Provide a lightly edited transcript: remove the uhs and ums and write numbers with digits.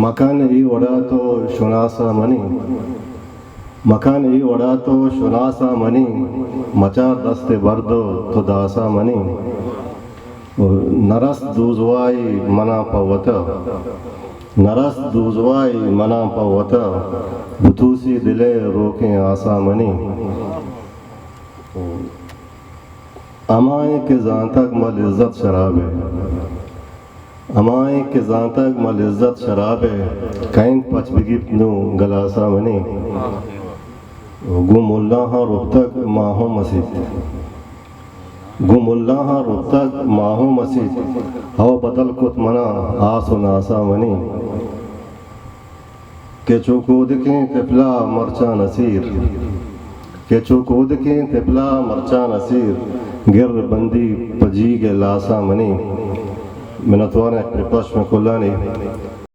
مکان ای وڑا تو شناسا منی مکان ای وڑا تو شناسا منی مچا دست بردو تو داسا منی نرس دوزوائی منا پوتا نرس دوزوائی منا پوتا بتوسی دلے روکیں آسا منی امائیں کہ زان تک مل عزت شراب ہے امائیں کہ زان تک مل عزت شراب ہے کہیں پچ بگیت نو گلاسا منی گم اللہ رب تک ماہو مسیح گم اللہ رب تک ماہو مسیح ہو بدل کت منا آس و ناسا منی کہ چوکو دکھیں تپلا مرچا نصیر کہ چوکو دکھیں تپلا مرچا نصیر گر بندی پجی کے لاسا منی منتوان پرپش میں کلانی